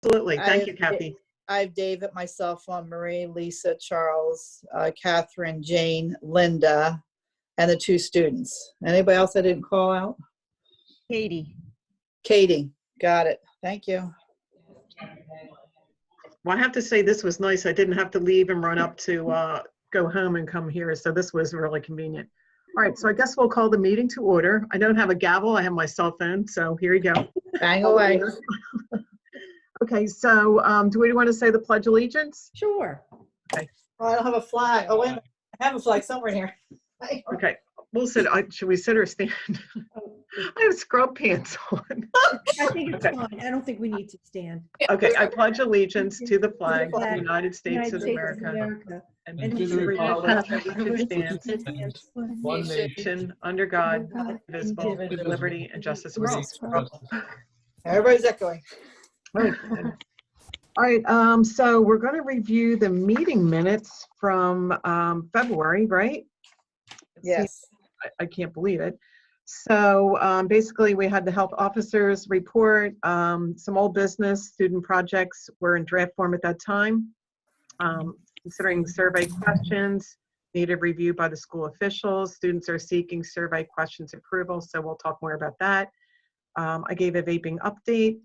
Absolutely. Thank you, Kathy. I have David, myself, Marie, Lisa, Charles, Catherine, Jane, Linda, and the 2 students. Anybody else I didn't call out? Katie. Katie, got it. Thank you. Well, I have to say this was nice. I didn't have to leave and run up to go home and come here. So this was really convenient. All right, so I guess we'll call the meeting to order. I don't have a gavel. I have my cell phone. So here you go. Bang away. Okay, so do we want to say the Pledge of Allegiance? Sure. Okay. Oh, I don't have a flag. Oh, wait a minute. I have a flag somewhere in here. Okay, we'll sit. Should we sit or stand? I have scrub pants on. I think it's fine. I don't think we need to stand. Okay, I pledge allegiance to the flag of the United States of America and to the republic for which it stands, one nation, under God, indivisible, with liberty and justice for all. Everybody's echoing. All right, so we're going to review the meeting minutes from February, right? Yes. I can't believe it. So basically we had the health officers report, some old business, student projects were in draft form at that time. Considering survey questions needed review by the school officials, students are seeking survey questions approval, so we'll talk more about that. I gave a vaping update.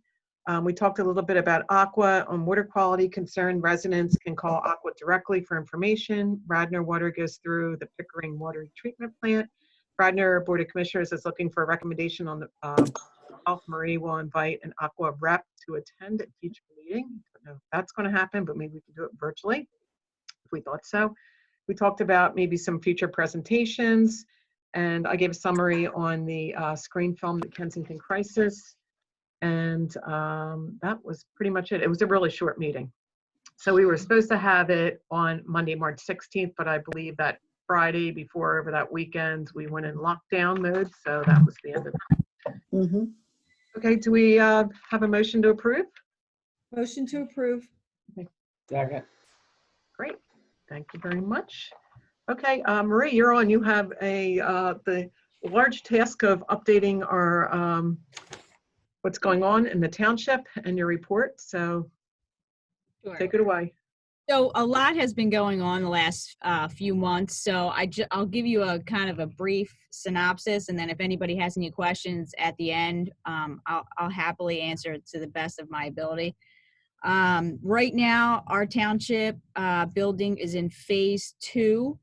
We talked a little bit about Aqua on water quality concern. Residents can call Aqua directly for information. Radnor Water goes through the Pickering Water Treatment Plant. Radnor Board of Commissioners is looking for a recommendation on the health. Marie will invite an Aqua rep to attend a future meeting. I don't know if that's going to happen, but maybe we can do it virtually if we thought so. We talked about maybe some future presentations, and I gave a summary on the screen film, The Kensington Crisis, and that was pretty much it. It was a really short meeting. So we were supposed to have it on Monday, March 16th, but I believe that Friday before over that weekend, we went in lockdown mode, so that was the end of it. Mm-hmm. Okay, do we have a motion to approve? Motion to approve. Second. Great, thank you very much. Okay, Marie, you're on. You have the large task of updating our what's going on in the township and your report, so Sure. take it away. So a lot has been going on the last few months, so I'll give you a kind of a brief synopsis, and then if anybody has any questions at the end, I'll happily answer it to the best of my ability. Right now, our township building is in phase 2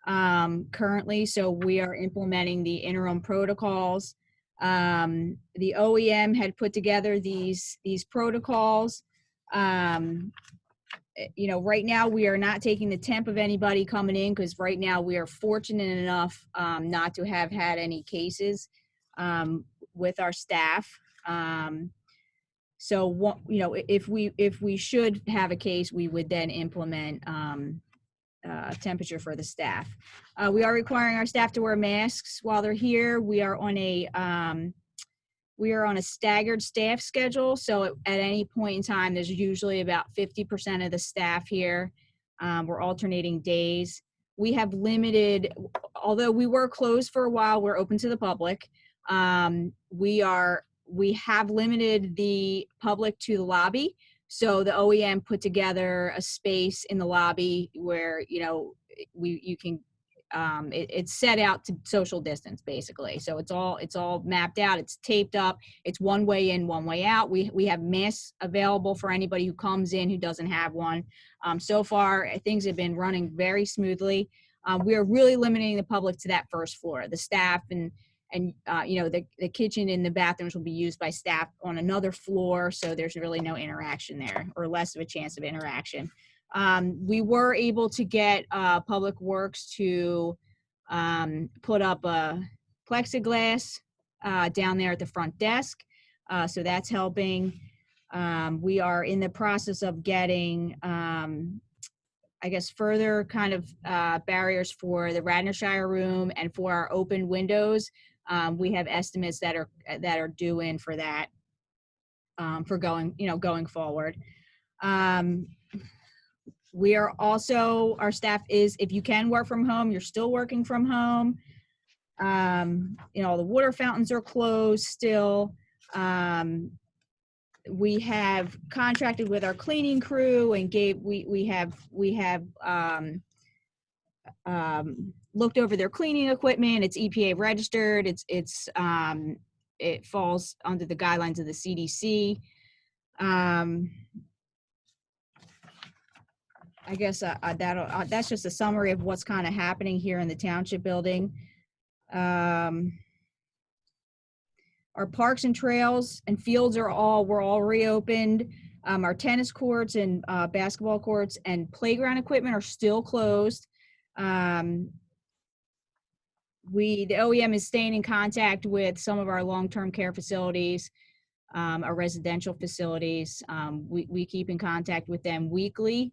currently, so we are implementing the interim protocols. The OEM had put together these protocols. You know, right now we are not taking the temp of anybody coming in because right now we are fortunate enough not to have had any cases with our staff. So what, you know, if we should have a case, we would then implement temperature for the staff. We are requiring our staff to wear masks while they're here. We are on a staggered staff schedule, so at any point in time, there's usually about 50% of the staff here. We're alternating days. We have limited, although we were closed for a while, we're open to the public. We have limited the public to the lobby. So the OEM put together a space in the lobby where, you know, you can, it's set out to social distance basically. So it's all mapped out. It's taped up. It's one way in, one way out. We have masks available for anybody who comes in who doesn't have one. So far, things have been running very smoothly. We are really limiting the public to that first floor. The staff and you know, the kitchen and the bathrooms will be used by staff on another floor, so there's really no interaction there, or less of a chance of interaction. We were able to get Public Works to put up a plexiglass down there at the front desk, so that's helping. We are in the process of getting, I guess, further kind of barriers for the Radnorshire room and for our open windows. We have estimates that are due in for that, for going forward. We are also, our staff is, if you can work from home, you're still working from home. You know, the water fountains are closed still. we have contracted with our cleaning crew and we have looked over their cleaning equipment. It's EPA registered. It falls under the guidelines of the CDC. I guess that's just a summary of what's kind of happening here in the township building. Our parks and trails and fields were all reopened. Our tennis courts and basketball courts and playground equipment are still closed. The OEM is staying in contact with some of our long-term care facilities, our residential facilities. We keep in contact with them weekly.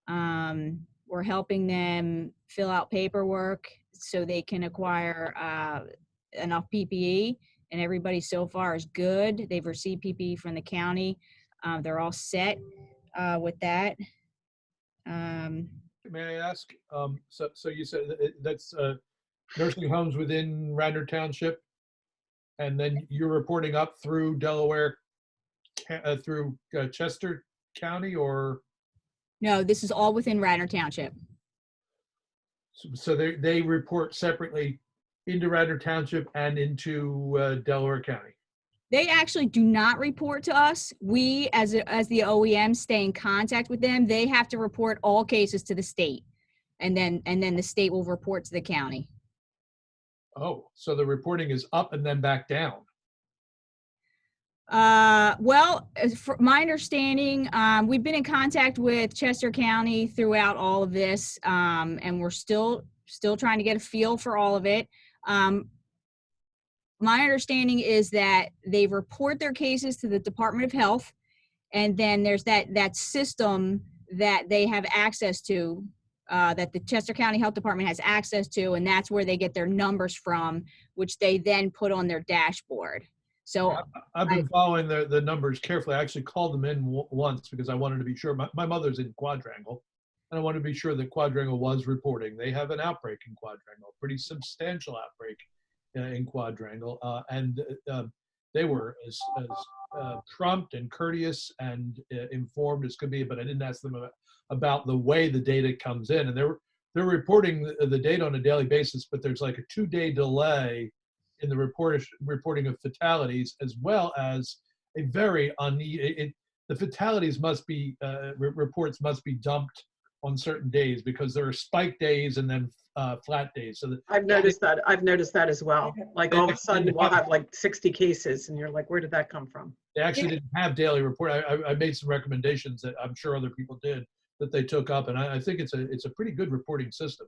We're helping them fill out paperwork so they can acquire enough PPE, and everybody so far is good. They've received PPE from the county. They're all set with that. May I ask, so you said that's nursing homes within Radnor Township, and then you're reporting up through Delaware, through Chester County, or? No, this is all within Radnor Township. So they report separately into Radnor Township and into Delaware County? They actually do not report to us. We, as the OEM, stay in contact with them. They have to report all cases to the state, and then the state will report to the county. Oh, so the reporting is up and then back down. Well, from my understanding, we've been in contact with Chester County throughout all of this, and we're still trying to get a feel for all of it. My understanding is that they report their cases to the Department of Health, and then there's that system that they have access to, that the Chester County Health Department has access to, and that's where they get their numbers from, which they then put on their dashboard. So I've been following the numbers carefully. I actually called them in once because I wanted to be sure. My mother's in Quadrangle, and I wanted to be sure that Quadrangle was reporting. They have an outbreak in Quadrangle, a pretty substantial outbreak in Quadrangle, and they were as prompt and courteous and informed as could be, but I didn't ask them about the way the data comes in. And they're reporting the data on a daily basis, but there's like a 2-day delay in the reporting of fatalities, as well as a very the fatalities must be reports must be dumped on certain days because there are spike days and then flat days. So I've noticed that. I've noticed that as well. Like all of a sudden we'll have like 60 cases and you're like, where did that come from? they actually didn't have daily report. I made some recommendations that I'm sure other people did that they took up, and I think it's a pretty good reporting system.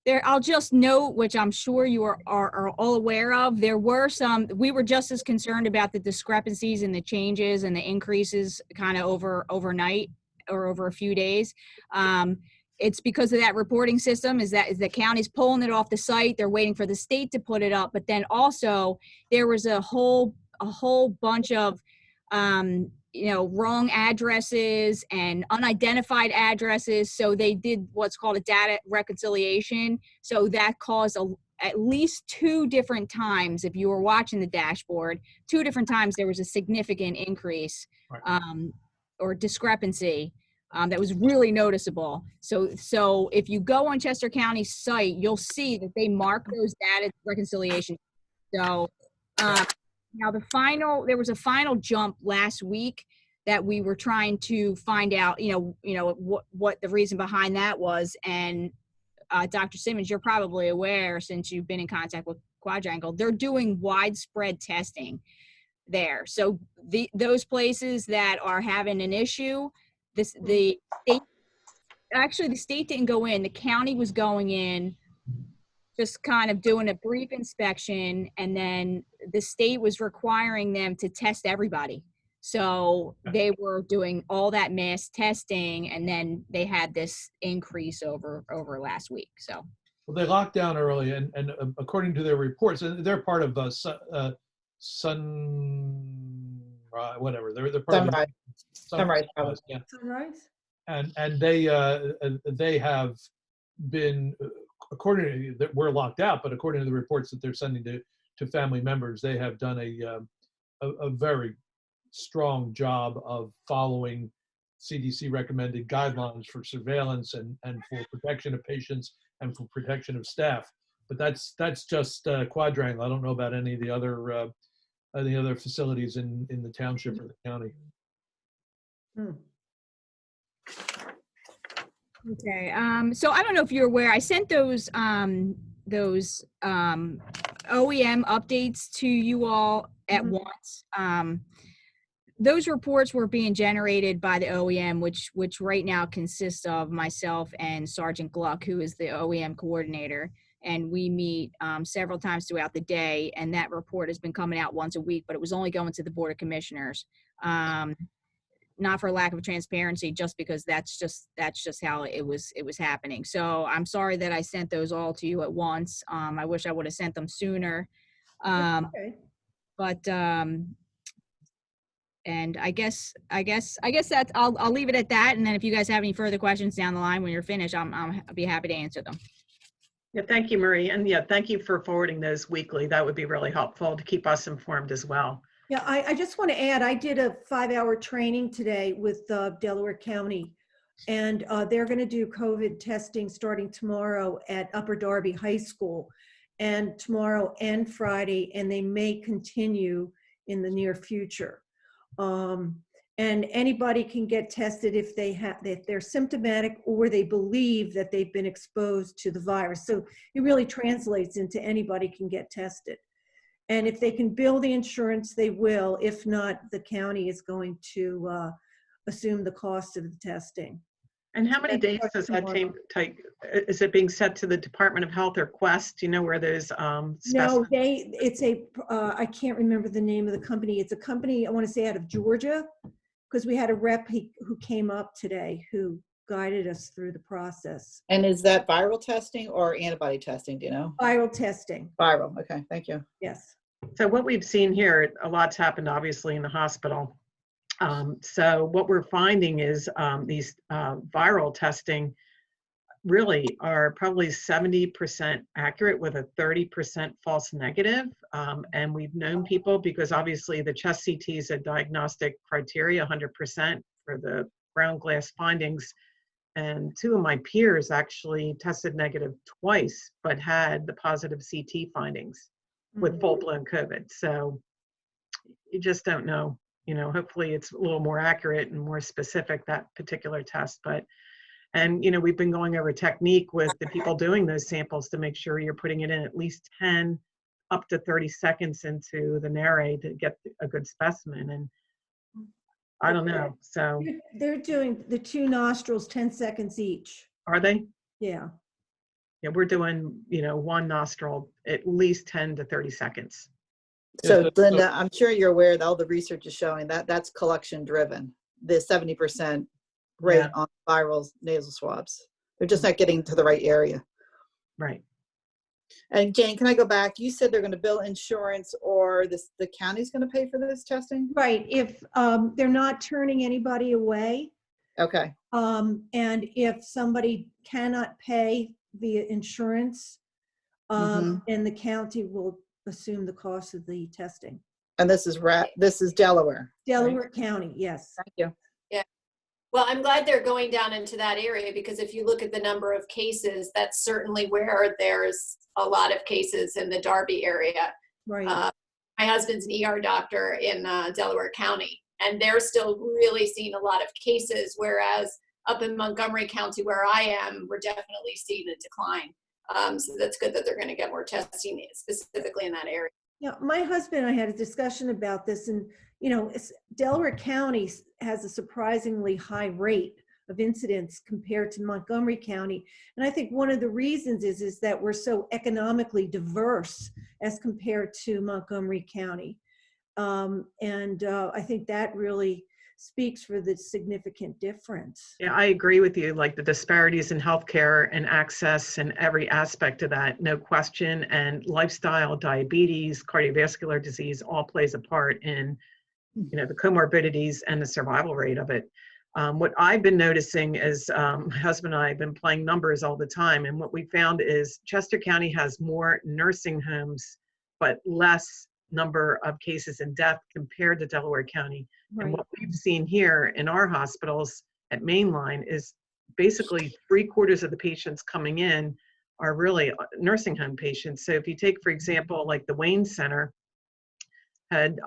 There, I'll just note, which I'm sure you are all aware of, there were we were just as concerned about the discrepancies and the changes and the increases kind of overnight or over a few days. It's because of that reporting system, is the county's pulling it off the site. They're waiting for the state to put it up. But then also there was a whole bunch of, wrong addresses and unidentified addresses. So they did what's called a data reconciliation. So that caused at least 2 different times, if you were watching the dashboard, 2 different times there was a significant increase, Right. Or discrepancy that was really noticeable. So if you go on Chester County's site, you'll see that they mark those data reconciliations. So now there was a final jump last week that we were trying to find out, what the reason behind that was. And Dr. Simmons, you're probably aware, since you've been in contact with Quadrangle, they're doing widespread testing there. So those places that are having an issue, the state didn't go in. The county was going in, just kind of doing a brief inspection, and then the state was requiring them to test everybody. So they were doing all that mass testing, and then they had this increase over last week. So, well, they locked down early, and according to their reports, and they're part of whatever. They're part of Sunrise. Yeah. Sunrise? And they have been, according to, we're locked out, but according to the reports that they're sending to family members, they have done a very strong job of following CDC recommended guidelines for surveillance and for protection of patients and for protection of staff. But that's just Quadrangle. I don't know about any of the other facilities in the township or the county. Okay, so I don't know if you're aware, I sent those OEM updates to you all at once. Those reports were being generated by the OEM, which right now consists of myself and Sergeant Gluck, who is the OEM coordinator. And we meet several times throughout the day, and that report has been coming out once a week, but it was only going to the Board of Commissioners. Not for lack of transparency, just because that's just how it was happening. So I'm sorry that I sent those all to you at once. I wish I would have sent them sooner. Okay. But and I guess that's I'll leave it at that. And then if you guys have any further questions down the line when you're finished, I'll be happy to answer them. Yeah, thank you, Marie. And yeah, thank you for forwarding those weekly. That would be really helpful to keep us informed as well. Yeah, I just want to add, I did a 5-hour training today with Delaware County, and they're going to do COVID testing starting tomorrow at Upper Darby High School, and tomorrow and Friday, and they may continue in the near future. And anybody can get tested if they're symptomatic or they believe that they've been exposed to the virus. So it really translates into anybody can get tested. And if they can bill the insurance, they will. If not, the county is going to assume the cost of the testing. And how many days does that take? Is it being sent to the Department of Health or Quest? Do you know where those No, it's I can't remember the name of the company. It's a company, I want to say out of Georgia, because we had a rep who came up today who guided us through the process. And is that viral testing or antibody testing, do you know? Viral testing. Viral, okay, thank you. Yes. So what we've seen here, a lot's happened obviously in the hospital. So what we're finding is these viral testing really are probably 70% accurate with a 30% false negative. And we've known people, because obviously the chest CT is a diagnostic criteria, 100% for the ground glass findings. And 2 of my peers actually tested negative twice, but had the positive CT findings with full-blown COVID. So you just don't know, hopefully it's a little more accurate and more specific, that particular test. And we've been going over technique with the people doing those samples to make sure you're putting it in at least 10 up to 30 seconds into the narrate to get a good specimen. And I don't know, so. They're doing the 2 nostrils, 10 seconds each. Are they? Yeah. Yeah, we're doing, 1 nostril, at least 10 to 30 seconds. So Linda, I'm sure you're aware that all the research is showing that that's collection driven, the 70% rate on viral nasal swabs. They're just not getting to the right area. Right. And Jane, can I go back? You said they're going to bill insurance, or the county's going to pay for this testing? Right, if they're not turning anybody away. Okay. And if somebody cannot pay via insurance, and the county will assume the cost of the testing. And this is Delaware. Delaware right? County, yes. Thank you. Yeah. Well, I'm glad they're going down into that area, because if you look at the number of cases, that's certainly where there's a lot of cases in the Darby area. Right. My husband's an ER doctor in Delaware County, and they're still really seeing a lot of cases, whereas up in Montgomery County, where I am, we're definitely seeing a decline. So that's good that they're going to get more testing specifically in that area. Yeah, my husband and I had a discussion about this, and Delaware County has a surprisingly high rate of incidents compared to Montgomery County. And I think one of the reasons is that we're so economically diverse as compared to Montgomery County. I think that really speaks for the significant difference. Yeah, I agree with you. Like the disparities in healthcare and access and every aspect of that, no question. And lifestyle, diabetes, cardiovascular disease all plays a part in, the comorbidities and the survival rate of it. What I've been noticing is my husband and I have been playing numbers all the time. And what we found is Chester County has more nursing homes, but less number of cases and death compared to Delaware County. And Right. what we've seen here in our hospitals at Mainline is basically 3/4 of the patients coming in are really nursing home patients. So if you take, for example, like the Wayne Center had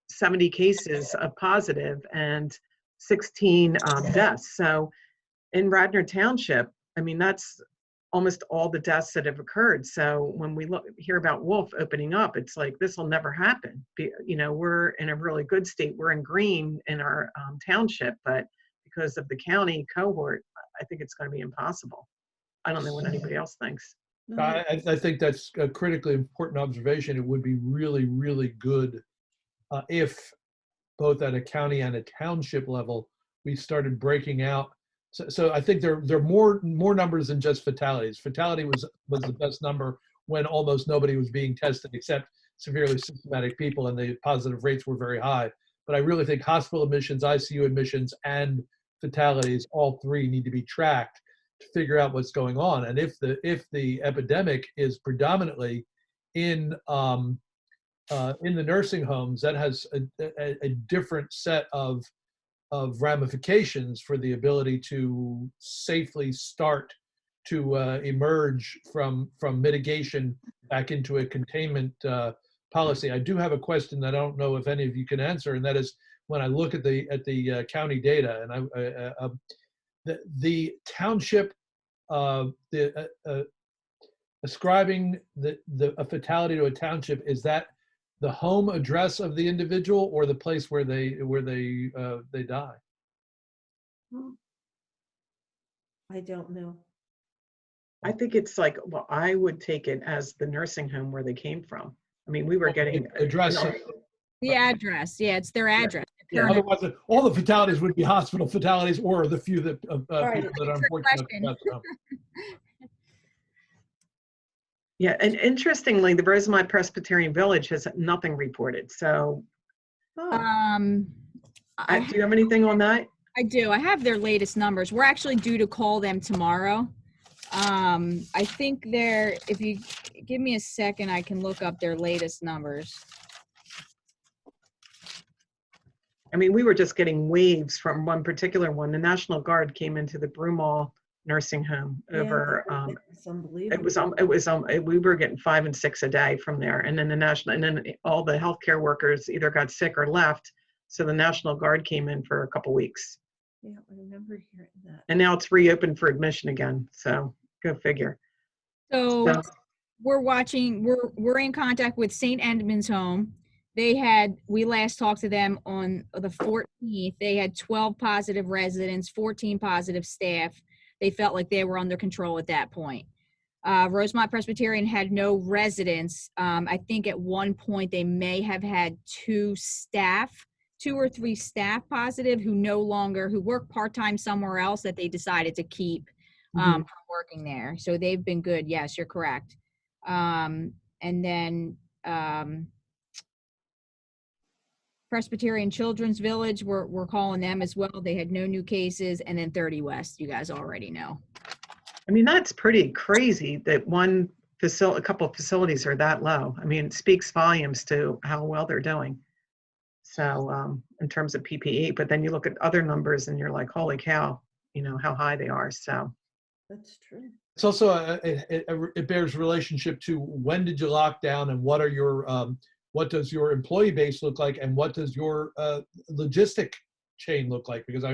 70 cases of positive and 16 deaths. So in Radnor Township, I mean, that's almost all the deaths that have occurred. So when we hear about Wolf opening up, it's like, this will never happen. You know, we're in a really good state. We're in green in our township, but because of the county cohort, I think it's going to be impossible. I don't know what anybody else thinks. No, I think that's a critically important observation. It would be really, really good if both at a county and a township level, we started breaking out. So I think there are more numbers than just fatalities. Fatality was the best number when almost nobody was being tested except severely symptomatic people, and the positive rates were very high. But I really think hospital admissions, ICU admissions, and fatalities, all three need to be tracked to figure out what's going on. And if the epidemic is predominantly in the nursing homes, that has a different set of ramifications for the ability to safely start to emerge from mitigation back into a containment policy. I do have a question that I don't know if any of you can answer, and that is, when I look at the county data, and the township, ascribing a fatality to a township, is that the home address of the individual or the place where they die? I don't know. I think it's like, well, I would take it as the nursing home where they came from. I mean, we were getting Address. The address, yeah, it's their address. Yeah. Current Otherwise, all the fatalities would be hospital fatalities, or the few that Right. people that are unfortunate enough to pass on. Yeah, and interestingly, the Rosemont Presbyterian Village has nothing reported. So Oh, do you have anything on that? I do. I have their latest numbers. We're actually due to call them tomorrow. I think if you give me a second, I can look up their latest numbers. I mean, we were just getting waves from one particular one. The National Guard came into the Broomall nursing home over. it's unbelievable. We were getting 5 and 6 a day from there, and then all the healthcare workers either got sick or left. So the National Guard came in for a couple weeks. Yeah, I remember hearing that. And now it's reopened for admission again. So go figure. So we're in contact with St. Edmund's Home. We last talked to them on the 14th. They had 12 positive residents, 14 positive staff. They felt like they were under control at that point. Rosemont Presbyterian had no residents. I think at one point they may have had 2 or 3 staff positive who work part-time somewhere else that they decided to keep from working there. So they've been good. Yes, you're correct. And then Presbyterian Children's Village, we're calling them as well. They had no new cases. And then 30 West, you guys already know. I mean, that's pretty crazy that a couple of facilities are that low. I mean, it speaks volumes to how well they're doing. So in terms of PPE, but then you look at other numbers and you're like, holy cow, you know, how high they are. So That's true. It's also it bears relationship to when did you lock down, and what does your employee base look like, and what does your logistic chain look like? Because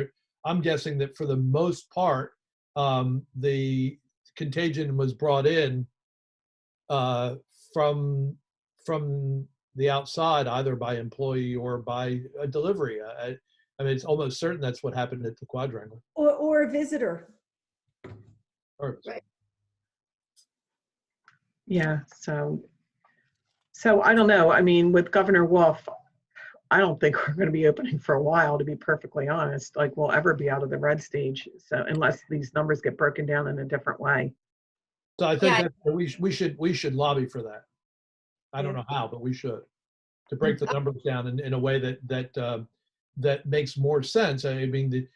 I'm guessing that for the most part, the contagion was brought in from the outside, either by employee or by a delivery. I mean, it's almost certain that's what happened at the Quadrangle. Or a visitor. Right. yeah, so I don't know. I mean, with Governor Wolf, I don't think we're going to be opening for a while, to be perfectly honest. Like, we'll ever be out of the red stage. So unless these numbers get broken down in a different way. So I think Yeah. that we should lobby for that. I don't know how, but we should, to break the numbers down in a way that makes more sense. I mean, the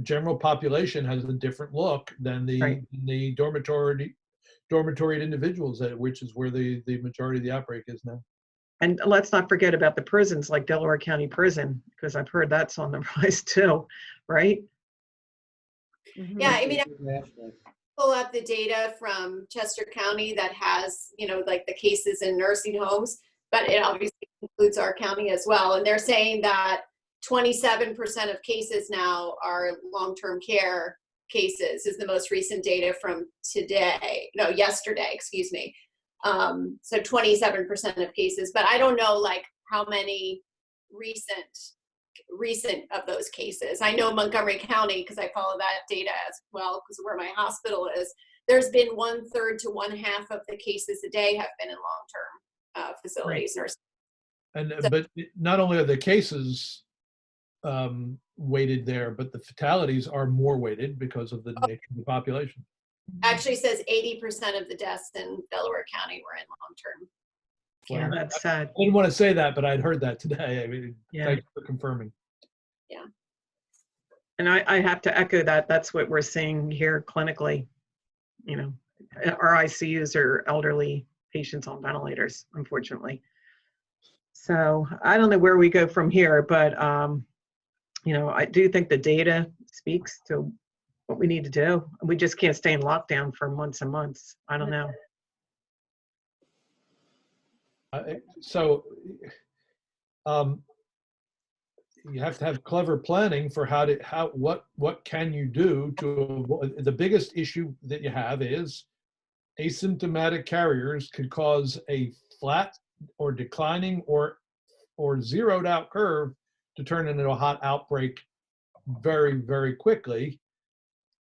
general population has a different look than the dormitory individuals, which is where the majority of the outbreak is now. And let's not forget about the prisons like Delaware County Prison, because I've heard that's on the rise too, right? Yeah, I mean, I pull up the data from Chester County that has, like the cases in nursing homes, but it obviously includes our county as well. And they're saying that 27% of cases now are long-term care cases is the most recent data from yesterday, excuse me. So 27% of cases, but I don't know like how many recent of those cases. I know Montgomery County, because I follow that data as well, because where my hospital is, there's been 1/3 to 1/2 of the cases a day have been in long-term facilities. Right. But not only are the cases weighted there, but the fatalities are more weighted because of the nature of the population. Actually says 80% of the deaths in Delaware County were in long-term. Yeah, that's sad. I didn't want to say that, but I'd heard that today. I mean, Yeah. thanks for confirming. Yeah. And I have to echo that. That's what we're seeing here clinically. Our ICUs are elderly patients on ventilators, unfortunately. So I don't know where we go from here, but I do think the data speaks to what we need to do. We just can't stay in lockdown for months and months. I don't know. So you have to have clever planning for what can you do to avoid. The biggest issue that you have is asymptomatic carriers could cause a flat or declining or zeroed out curve to turn into a hot outbreak very, very quickly.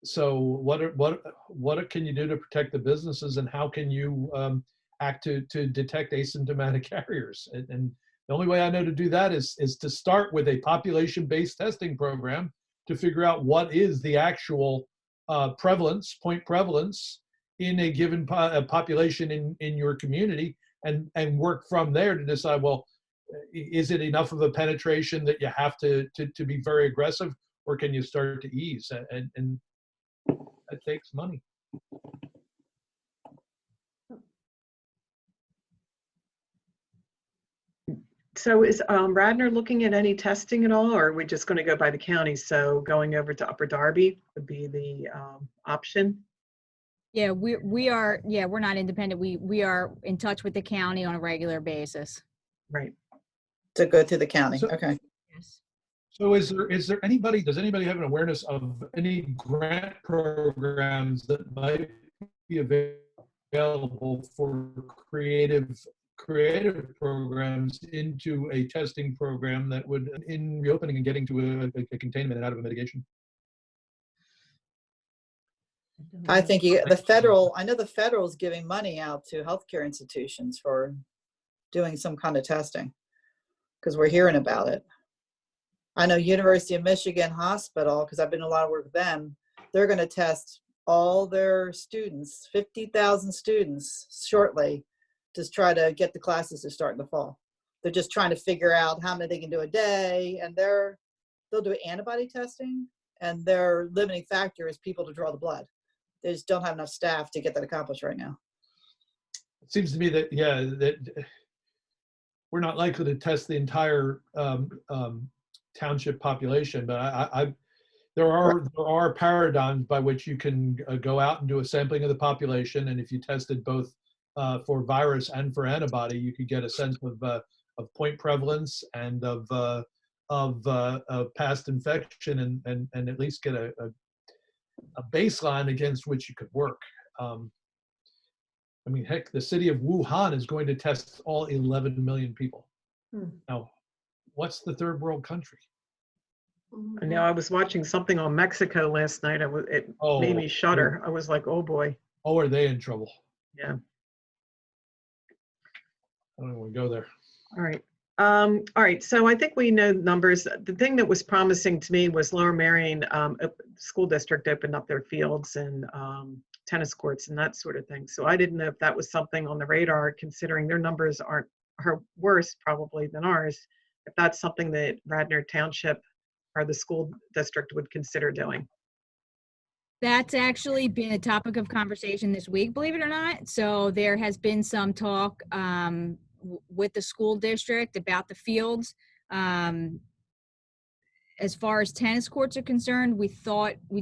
So what can you do to protect the businesses, and how can you act to detect asymptomatic carriers? And the only way I know to do that is to start with a population-based testing program to figure out what is the actual point prevalence in a given population in your community, and work from there to decide, well, is it enough of a penetration that you have to be very aggressive, or can you start to ease? And that takes money. So is Radnor looking at any testing at all, or are we just going to go by the county? So going over to Upper Darby would be the option? Yeah, we're not independent. We are in touch with the county on a regular basis. Right. To go through the county. So- Okay. Yes. So does anybody have an awareness of any grant programs that might be available for creative programs into a testing program that would, in reopening and getting to a containment and out of a mitigation? I think I know the federal is giving money out to healthcare institutions for doing some kind of testing, because we're hearing about it. I know University of Michigan Hospital, because I've been doing a lot of work with them, they're going to test all their students, 50,000 students shortly, to try to get the classes to start in the fall. They're just trying to figure out how many they can do a day, and they'll do antibody testing, and their limiting factor is people to draw the blood. They just don't have enough staff to get that accomplished right now. It seems to me that, that we're not likely to test the entire township population, but there are paradigms by which you can go out and do a sampling of the population, and if you tested both for virus and for antibody, you could get a sense of point prevalence and of past infection, and at least get a baseline against which you could work. I mean, heck, the city of Wuhan is going to test all 11 million people. Now, what's the third world country? I know I was watching something on Mexico last night. It made me shudder. I was like, oh boy. Oh, are they in trouble? Yeah. I don't want to go there. All right. All right. So I think we know numbers. The thing that was promising to me was Lower Merion School District opened up their fields and tennis courts and that sort of thing. So I didn't know if that was something on the radar, considering their numbers are worse probably than ours. If that's something that Radnor Township or the school district would consider doing. That's actually been a topic of conversation this week, believe it or not. So there has been some talk with the school district about the fields. As far as tennis courts are concerned, we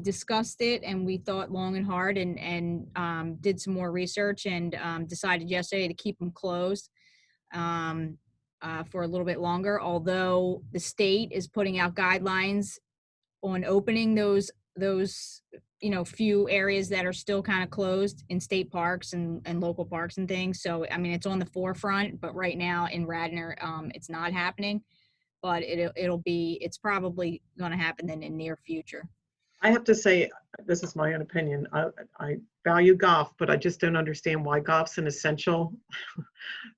discussed it and we thought long and hard and did some more research and decided yesterday to keep them closed for a little bit longer, although the state is putting out guidelines on opening those few areas that are still kind of closed in state parks and local parks and things. So I mean, it's on the forefront, but right now in Radnor, it's not happening. But it's probably going to happen in the near future. I have to say, this is my own opinion. I value golf, but I just don't understand why golf's an essential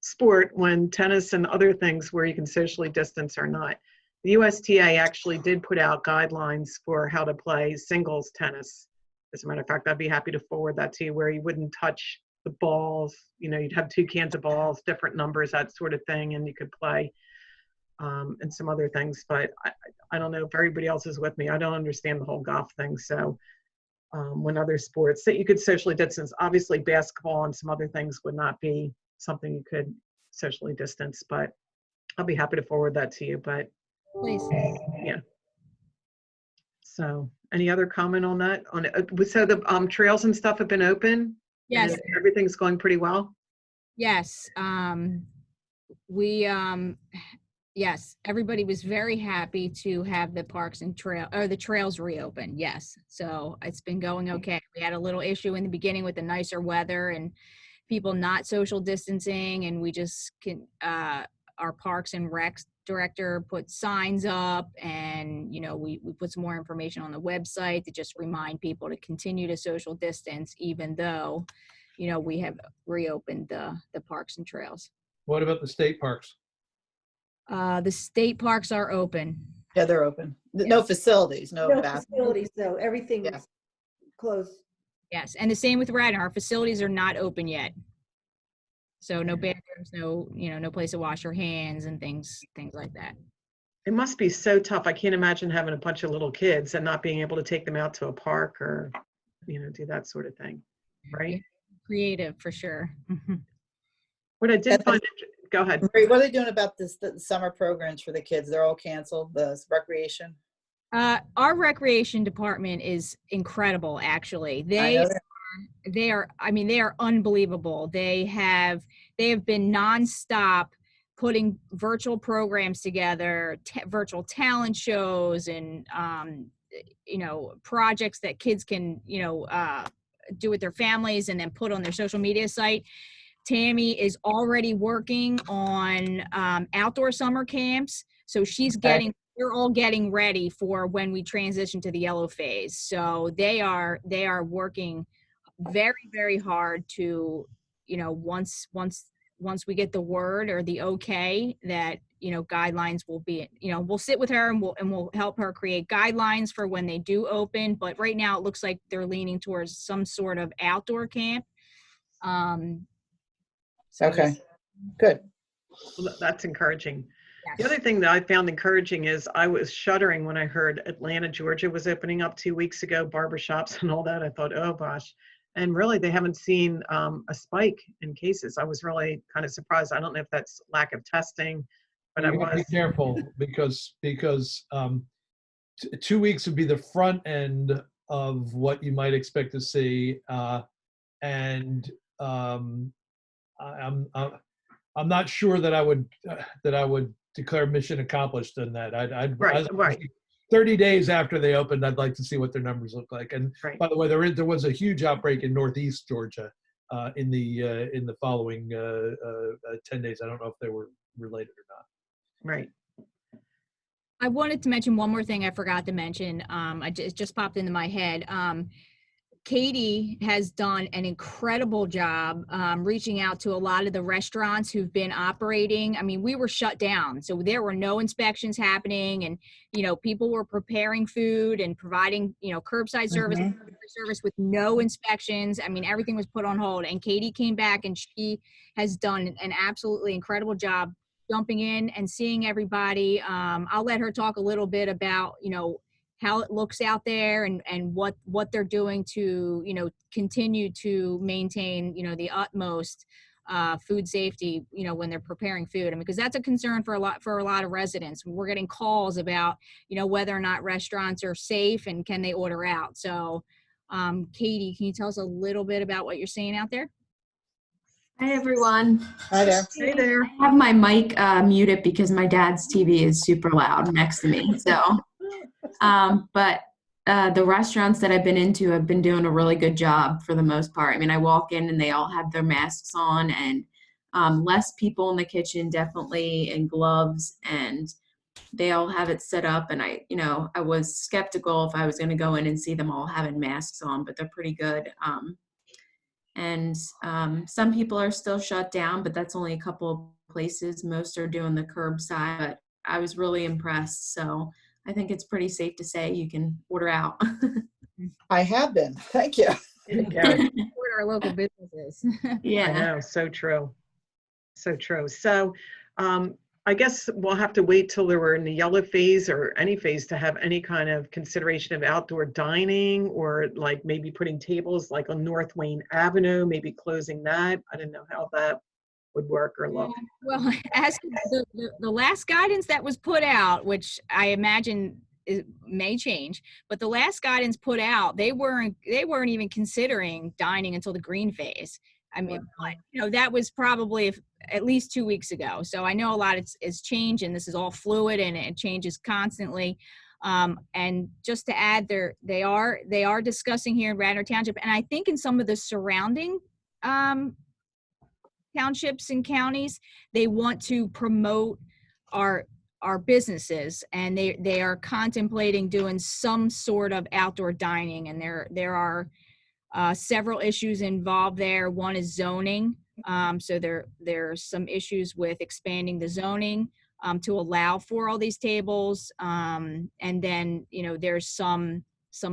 sport when tennis and other things where you can socially distance are not. The USTA actually did put out guidelines for how to play singles tennis. As a matter of fact, I'd be happy to forward that to you, where you wouldn't touch the balls. You'd have 2 cans of balls, different numbers, that sort of thing, and you could play. And some other things, but I don't know if everybody else is with me. I don't understand the whole golf thing. So when other sports that you could socially distance, obviously basketball and some other things would not be something you could socially distance, but I'll be happy to forward that to you. But Please. yeah. So any other comment on that? So the trails and stuff have been open? Yes. And everything's going pretty well? Yes. Yes, everybody was very happy to have the parks and the trails reopen. Yes. So it's been going okay. We had a little issue in the beginning with the nicer weather and people not social distancing. And we just our Parks and Recs director put signs up and, we put some more information on the website to just remind people to continue to social distance, even though, we have reopened the parks and trails. What about the state parks? The state parks are open. Yeah, they're open. No facilities, no bathrooms. Facilities, though. Everything Yeah. is closed. Yes, and the same with Radnor. Our facilities are not open yet. So no bathrooms, no place to wash your hands and things like that. It must be so tough. I can't imagine having a bunch of little kids and not being able to take them out to a park or, do that sort of thing, right? Creative for sure. What I did find, go ahead. Marie, what are they doing about the summer programs for the kids? They're all canceled, the recreation? Our recreation department is incredible, actually. They are unbelievable. They have been nonstop putting virtual programs together, virtual talent shows and, projects that kids can, do with their families and then put on their social media site. Tammy is already working on outdoor summer camps. So we're all getting ready for when we transition to the yellow phase. So they are working very, very hard to, once we get the word or the okay that, guidelines will be, we'll sit with her and we'll help her create guidelines for when they do open. But right now it looks like they're leaning towards some sort of outdoor camp. Okay, good. Well, that's encouraging. Yes. The other thing that I found encouraging is I was shuddering when I heard Atlanta, Georgia was opening up 2 weeks ago, barbershops and all that. I thought, oh gosh. And really, they haven't seen a spike in cases. I was really kind of surprised. I don't know if that's lack of testing, but I was. Be careful because 2 weeks would be the front end of what you might expect to see, and I'm not sure that I would declare mission accomplished in that. Right. 30 days after they opened, I'd like to see what their numbers look like. And Right. by the way, there was a huge outbreak in Northeast Georgia in the following 10 days. I don't know if they were related or not. Right. I wanted to mention one more thing I forgot to mention. It just popped into my head. Katie has done an incredible job reaching out to a lot of the restaurants who've been operating. I mean, we were shut down, so there were no inspections happening, and people were preparing food and providing curbside service with no inspections. I mean, everything was put on hold, and Katie came back and she has done an absolutely incredible job jumping in and seeing everybody. I'll let her talk a little bit about how it looks out there and what they're doing to, continue to maintain, the utmost food safety, when they're preparing food. I mean, because that's a concern for a lot of residents. We're getting calls about, whether or not restaurants are safe and can they order out. So, Katie, can you tell us a little bit about what you're seeing out there? Hi, everyone. Hi there. Hey there. I have my mic muted because my dad's TV is super loud next to me. So, but the restaurants that I've been into have been doing a really good job for the most part. I mean, I walk in and they all have their masks on, and less people in the kitchen, definitely, and gloves, and they all have it set up. And I was skeptical if I was going to go in and see them all having masks on, but they're pretty good. And some people are still shut down, but that's only a couple of places. Most are doing the curbside, but I was really impressed. So I think it's pretty safe to say you can order out. I have been. Thank you. Yeah, Support our local businesses. I Yeah. know. So true. So true. So I guess we'll have to wait till we're in the yellow phase or any phase to have any kind of consideration of outdoor dining, or like maybe putting tables like on North Wayne Avenue, maybe closing that. I don't know how that would work or look. Well, as the last guidance that was put out, which I imagine may change, but the last guidance put out, they weren't even considering dining until the green phase. I mean, but, that was probably at least 2 weeks ago. So I know a lot is changed, and this is all fluid and it changes constantly. And just to add, they are discussing here in Radnor Township, and I think in some of the surrounding townships and counties, they want to promote our businesses, and they are contemplating doing some sort of outdoor dining, and there are several issues involved there. One is zoning. So there's some issues with expanding the zoning to allow for all these tables. And then, there's some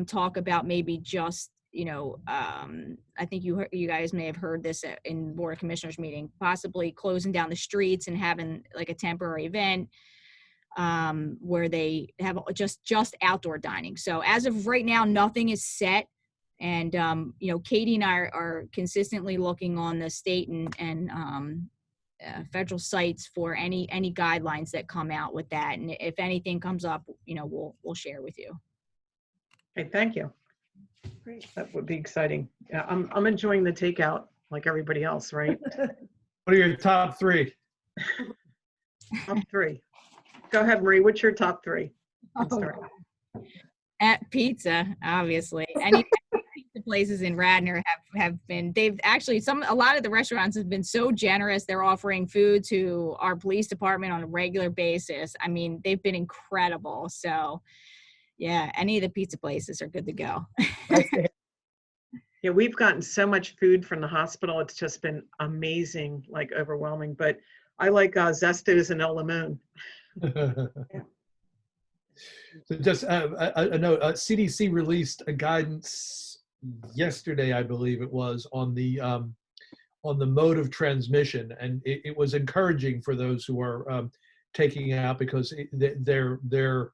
talk about maybe just, I think you guys may have heard this in Board of Commissioners meeting, possibly closing down the streets and having like a temporary event where they have just outdoor dining. So as of right now, nothing is set. And, Katie and I are consistently looking on the state and federal sites for any guidelines that come out with that. And if anything comes up, we'll share with you. Okay, thank you. Great. That would be exciting. Yeah, I'm enjoying the takeout like everybody else, right? What are your top three? Top three. Go ahead, Marie. What's your top three? Let's start. At pizza, obviously. Any pizza places in Radnor have been, a lot of the restaurants have been so generous. They're offering food to our police department on a regular basis. I mean, they've been incredible. So yeah, any of the pizza places are good to go. Yeah, we've gotten so much food from the hospital. It's just been amazing, like overwhelming. But I like Zesto's and El Limon. So just a note, CDC released a guidance yesterday, I believe it was, on the mode of transmission, and it was encouraging for those who are taking it out, because their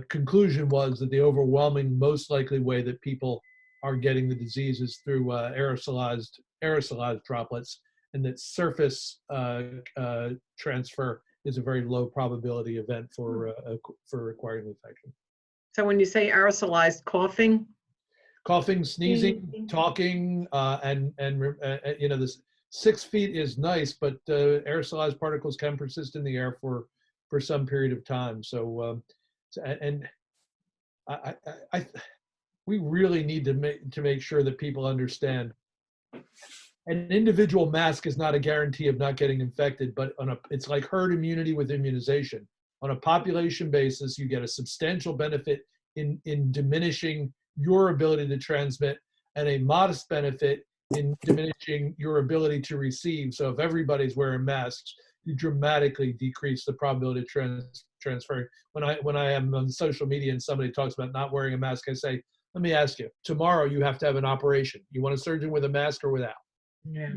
conclusion was that the overwhelming, most likely way that people are getting the disease is through aerosolized droplets, and that surface transfer is a very low probability event for acquiring the infection. So when you say aerosolized, Coughing, sneezing, talking, and this 6 feet is nice, but aerosolized particles can persist in the air for some period of time. So, we really need to make sure that people understand an individual mask is not a guarantee of not getting infected, but it's like herd immunity with immunization. On a population basis, you get a substantial benefit in diminishing your ability to transmit, and a modest benefit in diminishing your ability to receive. So if everybody's wearing masks, you dramatically decrease the probability of transferring. When I am on social media and somebody talks about not wearing a mask, I say, let me ask you, tomorrow you have to have an operation. You want a surgeon with a mask or without? Yeah.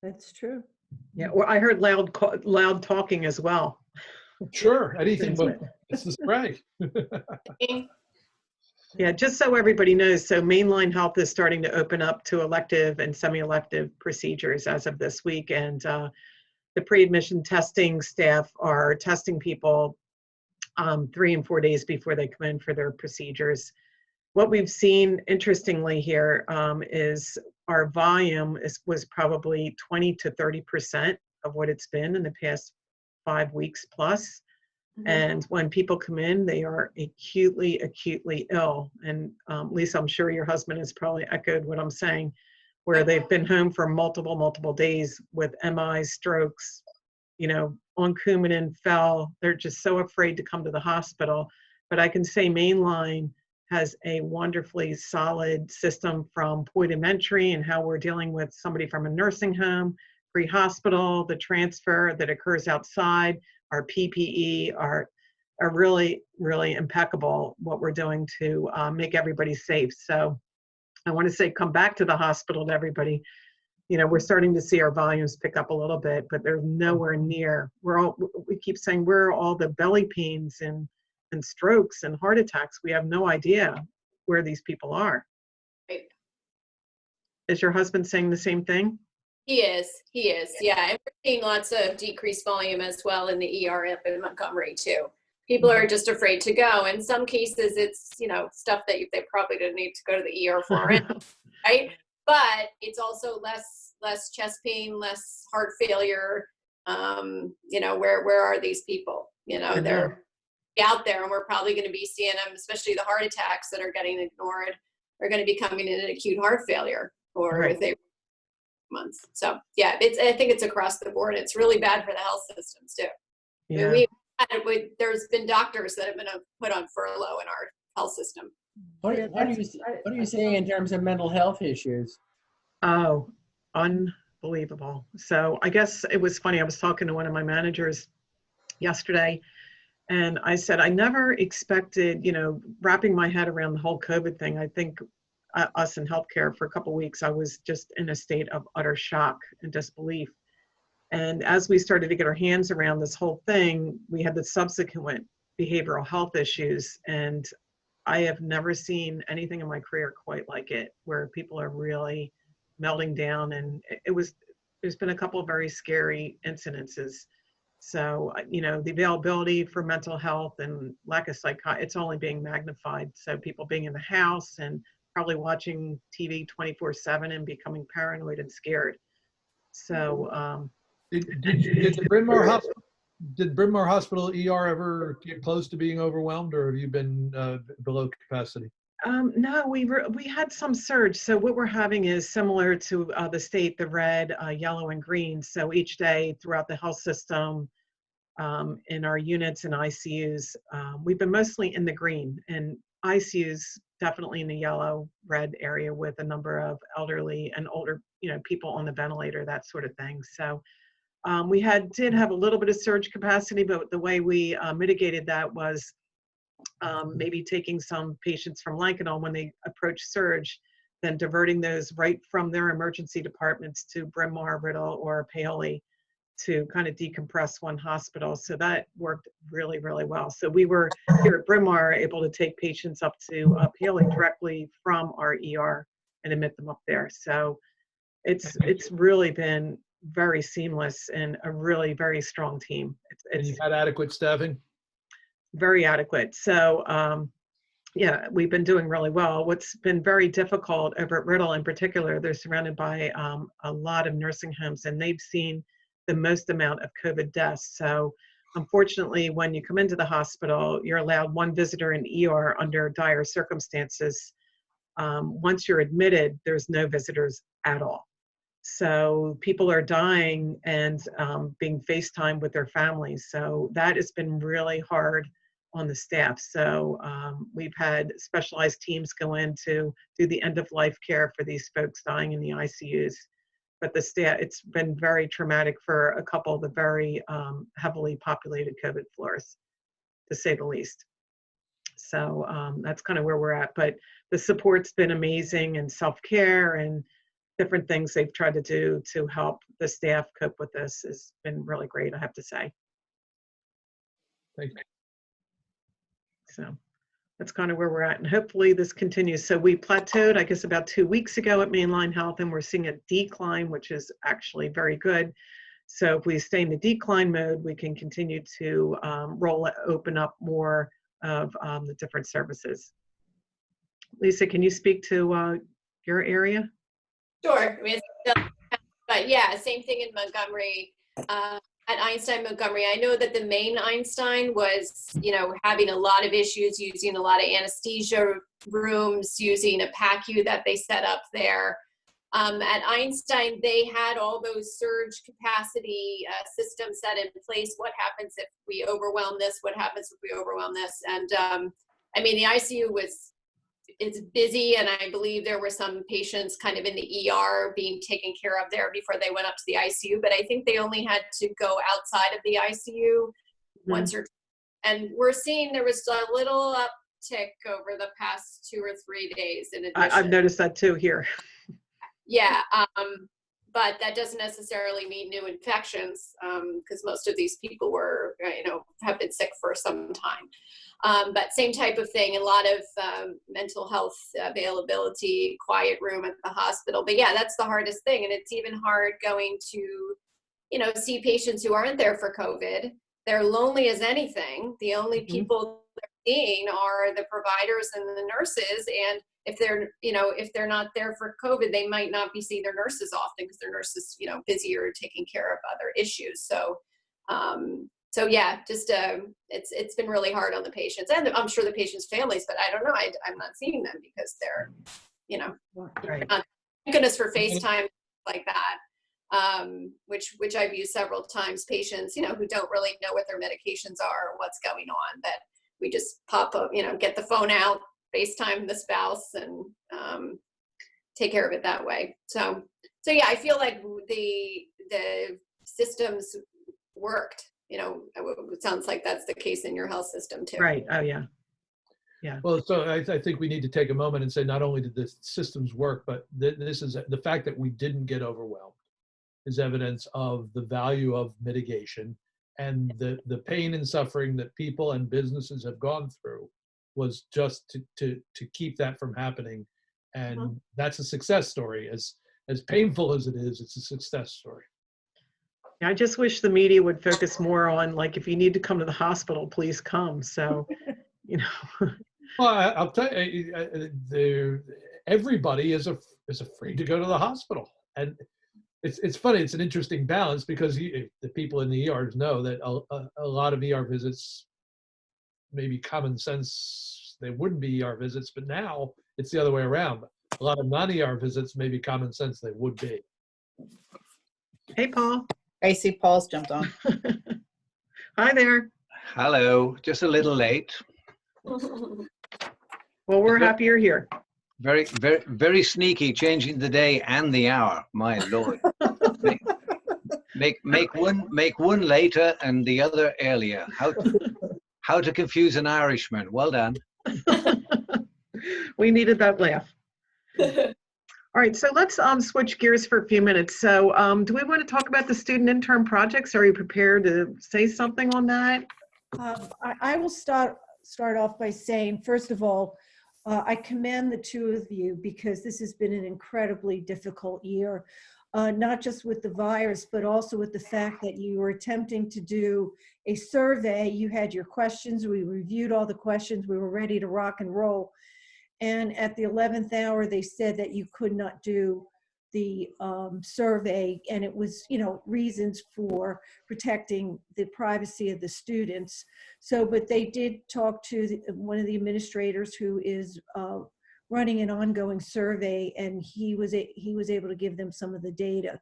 That's true. Yeah. Well, I heard loud talking as well. Sure, anything but it's the spray. Yeah, just so everybody knows, so Mainline Health is starting to open up to elective and semi-elective procedures as of this week. And the pre-admission testing staff are testing people 3 and 4 days before they come in for their procedures. What we've seen, interestingly here, is our volume was probably 20 to 30% of what it's been in the past 5 weeks plus. And when people come in, they are acutely ill. And Lisa, I'm sure your husband has probably echoed what I'm saying, where they've been home for multiple days with MIs, strokes, on Coumadin, fell. They're just so afraid to come to the hospital. But I can say Mainline has a wonderfully solid system from point of entry and how we're dealing with somebody from a nursing home, pre-hospital, the transfer that occurs outside. Our PPE are really, really impeccable what we're doing to make everybody safe. So I want to say come back to the hospital to everybody. We're starting to see our volumes pick up a little bit, but they're nowhere near. We keep saying where are all the belly pains and strokes and heart attacks. We have no idea where these people are. Right. Is your husband saying the same thing? He is. Yeah. And we're seeing lots of decreased volume as well in the ER up in Montgomery too. People are just afraid to go. In some cases, it's, stuff that they probably didn't need to go to the ER for, right? But it's also less chest pain, less heart failure. Where are these people? They're out there, and we're probably going to be seeing them, especially the heart attacks that are getting ignored, are going to be coming in an acute heart failure if they months. So yeah, I think it's across the board. It's really bad for the health systems too. Yeah. I mean, there's been doctors that have been put on furlough in our health system. What are you seeing in terms of mental health issues? Oh, unbelievable. So I guess it was funny. I was talking to one of my managers yesterday, and I said, I never expected, wrapping my head around the whole COVID thing. I think us in healthcare for a couple of weeks, I was just in a state of utter shock and disbelief. And as we started to get our hands around this whole thing, we had the subsequent behavioral health issues. And I have never seen anything in my career quite like it, where people are really melting down. And there's been a couple of very scary incidences. So, the availability for mental health and lack of it's only being magnified. So people being in the house and probably watching TV 24/7 and becoming paranoid and scared. So, Did Bryn Mawr Hospital ER ever get close to being overwhelmed, or have you been below capacity? No, we had some surge. So what we're having is similar to the state, the red, yellow, and green. So each day throughout the health system, in our units and ICUs, we've been mostly in the green, and ICUs definitely in the yellow, red area with a number of elderly and older, people on the ventilator, that sort of thing. So we did have a little bit of surge capacity, but the way we mitigated that was maybe taking some patients from Lankenau when they approach surge, then diverting those right from their emergency departments to Bryn Mawr, Riddle, or Paoli to kind of decompress one hospital. So that worked really, really well. So we were here at Bryn Mawr able to take patients up to Paoli directly from our ER and admit them up there. So it's really been very seamless and a really very strong team. And you've had adequate staffing? Very adequate. So yeah, we've been doing really well. What's been very difficult over at Riddle in particular, they're surrounded by a lot of nursing homes, and they've seen the most amount of COVID deaths. So unfortunately, when you come into the hospital, you're allowed one visitor in ER under dire circumstances. Once you're admitted, there's no visitors at all. So people are dying and being FaceTimed with their families. So that has been really hard on the staff. So we've had specialized teams go in to do the end of life care for these folks dying in the ICUs. But the staff, it's been very traumatic for a couple of the very heavily populated COVID floors, to say the least. So that's kind of where we're at. But the support's been amazing, and self-care and different things they've tried to do to help the staff cope with this has been really great, I have to say. Thank you. So that's kind of where we're at. And hopefully this continues. So we plateaued, I guess, about 2 weeks ago at Mainline Health, and we're seeing a decline, which is actually very good. So if we stay in the decline mode, we can continue to open up more of the different services. Lisa, can you speak to your area? Sure. I mean, but yeah, same thing in Montgomery. At Einstein Montgomery, I know that the main Einstein was, having a lot of issues, using a lot of anesthesia rooms, using a PACU that they set up there. At Einstein, they had all those surge capacity systems set in place. What happens if we overwhelm this? What happens if we overwhelm this? And I mean, the ICU it's busy, and I believe there were some patients kind of in the ER being taken care of there before they went up to the ICU. But I think they only had to go outside of the ICU once or twice. And we're seeing there was a little uptick over the past 2 or 3 days. In addition, I've noticed that too here. Yeah, but that doesn't necessarily mean new infections, because most of these people were, have been sick for some time. But same type of thing, a lot of mental health availability, quiet room at the hospital. But yeah, that's the hardest thing. And it's even hard going to, see patients who aren't there for COVID. They're lonely as anything. The only people they're seeing are the providers and the nurses. And if they're not there for COVID, they might not be seeing their nurses often because their nurses, busy or taking care of other issues. So, yeah, just it's been really hard on the patients, and I'm sure the patients' families. But I don't know. I'm not seeing them because they're, Right. thank goodness for FaceTime like that, which I've used several times. Patients, who don't really know what their medications are or what's going on, that we just pop up, get the phone out, FaceTime the spouse, and take care of it that way. So yeah, I feel like the systems worked. It sounds like that's the case in your health system too. Right. Oh, yeah. Yeah. Well, so I think we need to take a moment and say not only did the systems work, but this is the fact that we didn't get overwhelmed is evidence of the value of mitigation, and the pain and suffering that people and businesses have gone through was just to keep that from happening. And that's a success story. As painful as it is, it's a success story. I just wish the media would focus more on, like, if you need to come to the hospital, please come. So, Well, I'll tell you, everybody is afraid to go to the hospital, and it's funny. It's an interesting balance because the people in the ERs know that a lot of ER visits, maybe common sense, they wouldn't be ER visits, but now it's the other way around. A lot of non-ER visits, maybe common sense, they would be. Hey, Paul. I see Paul's jumped on. Hi there. Hello, just a little late. Well, we're happy you're here. Very, very, very sneaky, changing the day and the hour. My Lord. Make one later and the other earlier. How to confuse an Irishman. Well done. We needed that laugh. All right, so let's switch gears for a few minutes. So do we want to talk about the student intern projects? Are you prepared to say something on that? I will start off by saying, first of all, I commend the two of you because this has been an incredibly difficult year, not just with the virus, but also with the fact that you were attempting to do a survey. You had your questions, we reviewed all the questions, we were ready to rock and roll. And at the 11th hour, they said that you could not do the survey, and it was, reasons for protecting the privacy of the students. So, but they did talk to one of the administrators who is running an ongoing survey, and he was able to give them some of the data.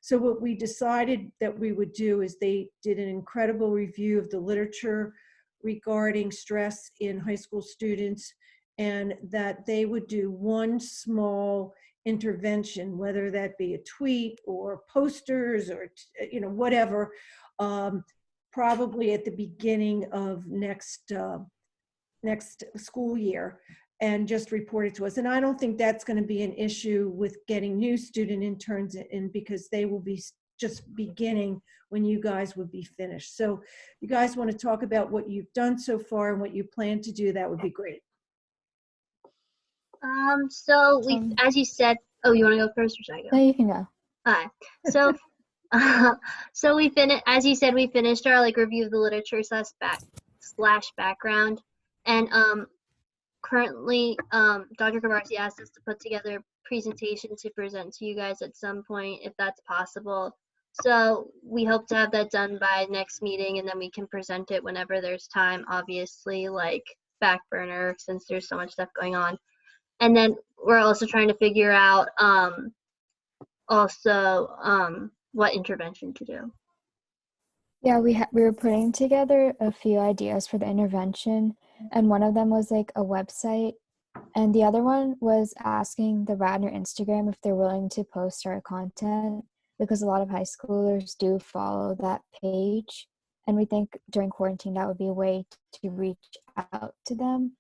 So what we decided that we would do is they did an incredible review of the literature regarding stress in high school students, and that they would do one small intervention, whether that be a tweet or posters or whatever, probably at the beginning of next school year, and just report it to us. And I don't think that's going to be an issue with getting new student interns in, because they will be just beginning when you guys would be finished. So you guys want to talk about what you've done so far and what you plan to do, that would be great. So we, as you said, oh, you want to go first or should I go? No, you can go. Alright. So, so we finished, as you said, we finished our like review of the literature slash background, and currently, Dr. Kavarsi asked us to put together a presentation to present to you guys at some point, if that's possible. So we hope to have that done by next meeting, and then we can present it whenever there's time, obviously, like Backburner, since there's so much stuff going on. And then we're also trying to figure out what intervention to do. Yeah, we were putting together a few ideas for the intervention, and one of them was like a website, and the other one was asking the Radnor Instagram if they're willing to post our content, because a lot of high schoolers do follow that page, and we think during quarantine that would be a way to reach out to them.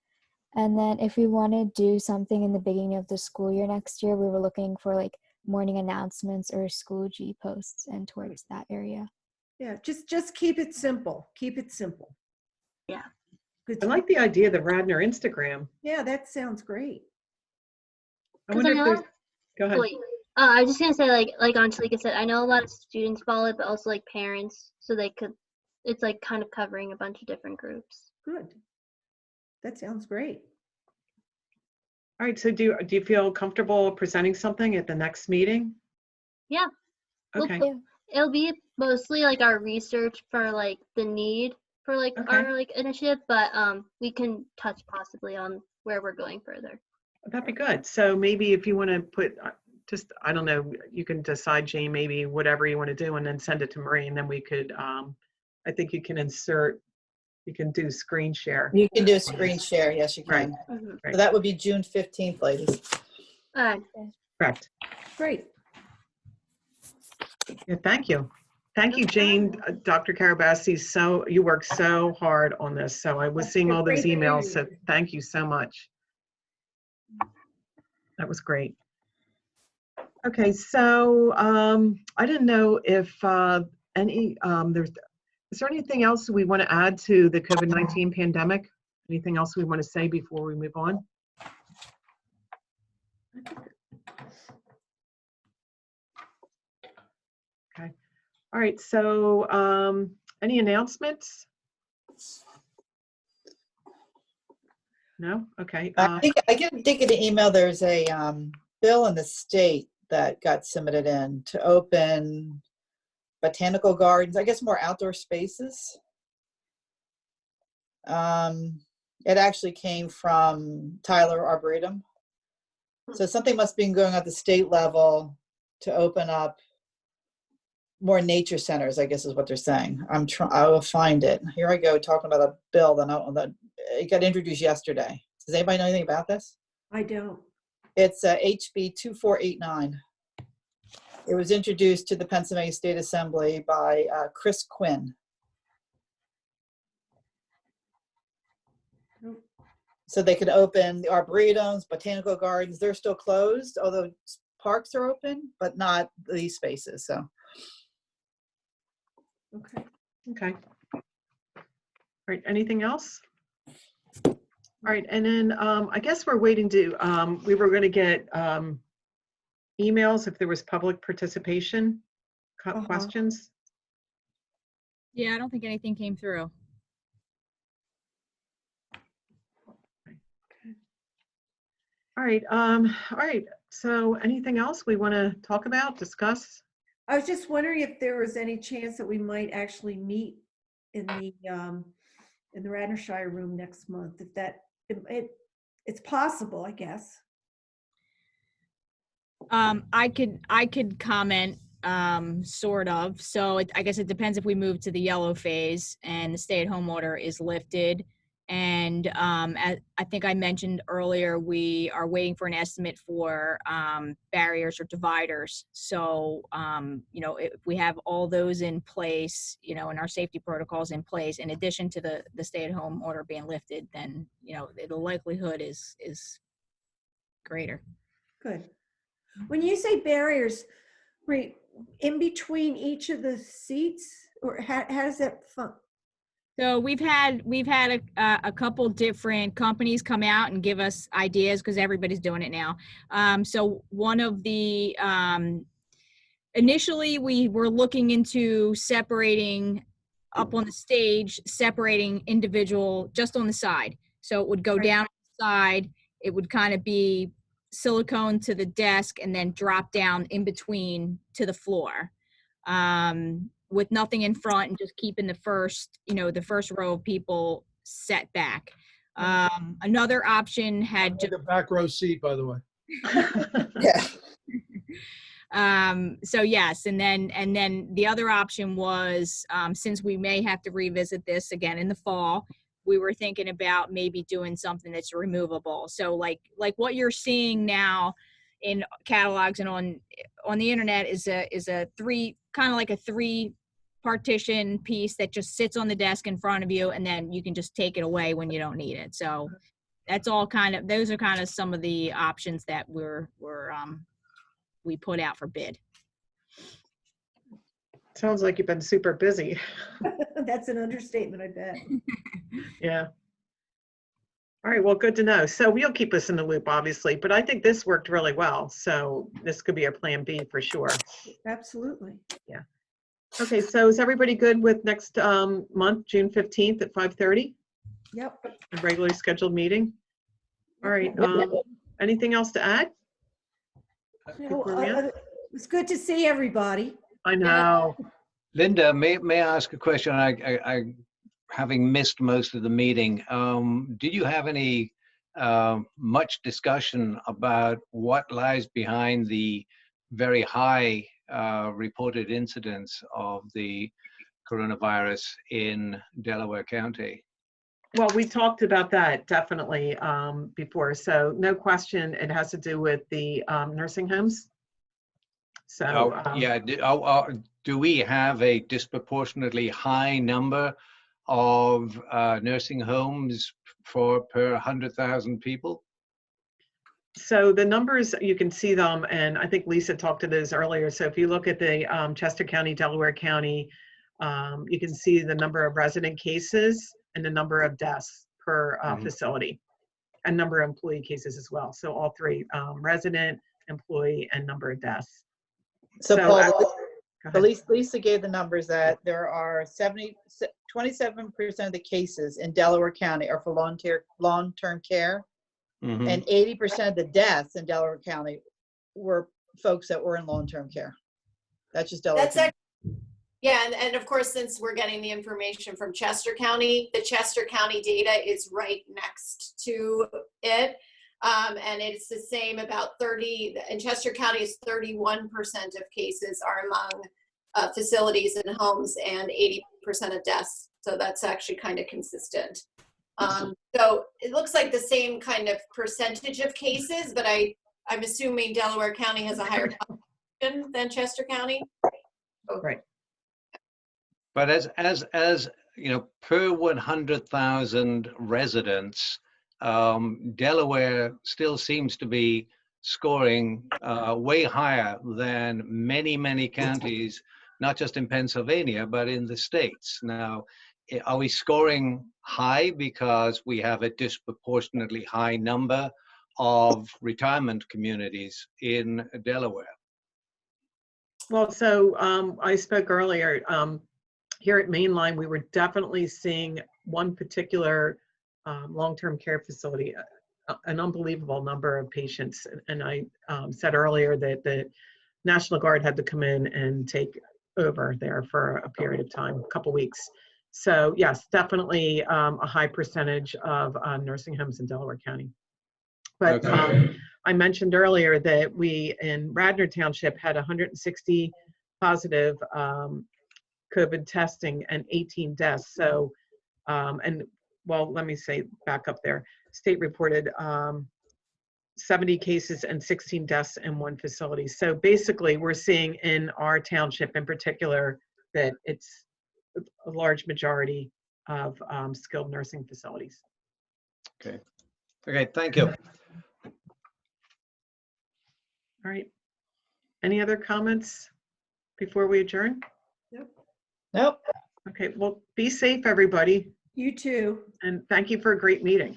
And then if we want to do something in the beginning of the school year next year, we were looking for like morning announcements or school G posts and towards that area. Yeah, just keep it simple. Keep it simple. Yeah. Good. I like the idea of the Radnor Instagram. Yeah, that sounds great. I wonder if there's, go ahead. Wait, I was just gonna say, like Angelika said, I know a lot of students follow it, but also like parents, so they could. It's like kind of covering a bunch of different groups. Good. That sounds great. All right, so do you feel comfortable presenting something at the next meeting? Yeah. Okay. It'll be mostly like our research for like the need for like our like initiative, but we can touch possibly on where we're going further. That'd be good. So maybe if you want to put just, I don't know, you can decide, Jane, maybe whatever you want to do and then send it to Marie, and then we could, I think you can insert, you can do screen share. You can do a screen share. Yes, you can. Right. So that would be June 15th, ladies. Correct. Great. Yeah, thank you. Thank you, Jane. Dr. Karabassi, you worked so hard on this. So I was seeing all those emails, so thank you so much. That was great. Okay, so I didn't know if is there anything else we want to add to the COVID-19 pandemic? Anything else we want to say before we move on? Okay. All right, so any announcements? No? Okay. I did get an email. There's a bill in the state that got submitted in to open botanical gardens, I guess more outdoor spaces. It actually came from Tyler Arboretum. So something must be going on at the state level to open up more nature centers, I guess is what they're saying. I will find it. Here I go, talking about a bill that it got introduced yesterday. Does anybody know anything about this? I don't. It's HB 2489. It was introduced to the Pennsylvania State Assembly by Chris Quinn. So they could open the arboretums, botanical gardens. They're still closed, although parks are open, but not these spaces. So. Okay. Okay. All right, anything else? All right, and then I guess we're waiting to, we were going to get emails if there was public participation questions. Yeah, I don't think anything came through. All right, so anything else we want to talk about, discuss? I was just wondering if there was any chance that we might actually meet in the Radnorshire room next month. If that it's possible, I guess. I could comment, sort of. So I guess it depends if we move to the yellow phase and the stay-at-home order is lifted. And as I think I mentioned earlier, we are waiting for an estimate for barriers or dividers. So, if we have all those in place, and our safety protocols in place, in addition to the stay-at-home order being lifted, then, the likelihood is greater. Good. When you say barriers, in between each of the seats, or how does that So we've had a couple different companies come out and give us ideas because everybody's doing it now. So one of the initially we were looking into separating up on the stage, separating individual just on the side. So it would go down the side. It would kind of be silicone to the desk and then drop down in between to the floor. With nothing in front and just keeping the first row of people set back. Another option had Like a back row seat, by the way. Yeah. So yes, and then the other option was, since we may have to revisit this again in the fall, we were thinking about maybe doing something that's removable. So like what you're seeing now in catalogs and on the internet is a three partition piece that just sits on the desk in front of you, and then you can just take it away when you don't need it. So that's all those are kind of some of the options that we put out for bid. Sounds like you've been super busy. That's an understatement, I bet. Yeah. All right, well, good to know. So we'll keep us in the loop, obviously, but I think this worked really well. So this could be a plan B for sure. Absolutely. Yeah. Okay, so is everybody good with next month, June 15th at 5:30? Yep. A regularly scheduled meeting? All right, anything else to add? Before we end? It's good to see everybody. I know. Linda, may I ask a question? I having missed most of the meeting, did you have any much discussion about what lies behind the very high reported incidence of the coronavirus in Delaware County? Well, we talked about that definitely before. So no question, it has to do with the nursing homes. So yeah, do we have a disproportionately high number of nursing homes per 100,000 people? So the numbers, you can see them, and I think Lisa talked to those earlier. So if you look at the Chester County, Delaware County, you can see the number of resident cases and the number of deaths per facility, and number of employee cases as well. So all three, resident, employee, and number of deaths. So Paul, Lisa gave the numbers that there are 27% of the cases in Delaware County are for long-term care, and 80% of the deaths in Delaware County were folks that were in long-term care. That's just Delaware County. Yeah, and of course, since we're getting the information from Chester County, the Chester County data is right next to it. And it's the same, about 30, in Chester County, it's 31% of cases are among facilities and homes, and 80% of deaths. So that's actually kind of consistent. So it looks like the same kind of percentage of cases, but I'm assuming Delaware County has a higher population than Chester County. Right. But as you know, per 100,000 residents, Delaware still seems to be scoring way higher than many counties, not just in Pennsylvania, but in the states. Now, are we scoring high because we have a disproportionately high number of retirement communities in Delaware? Well, so I spoke earlier, here at Mainline, we were definitely seeing one particular long-term care facility, an unbelievable number of patients. And I said earlier that the National Guard had to come in and take over there for a period of time, a couple weeks. So yes, definitely a high percentage of nursing homes in Delaware County. But I mentioned earlier that we in Radnor Township had 160 positive COVID testing and 18 deaths. So, and well, let me say back up there. State reported 70 cases and 16 deaths in one facility. So basically we're seeing in our township in particular that it's a large majority of skilled nursing facilities. Okay. Okay, thank you. All right. Any other comments before we adjourn? Nope. Okay, well, be safe, everybody, You too. and thank you for a great meeting.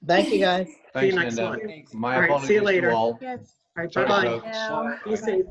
Thank you, guys. See you Thanks, next Linda. one. Thanks. My All right, see you apologies to later. all. Yes. All right, Sorry, bye-bye. folks. Yeah. Be safe.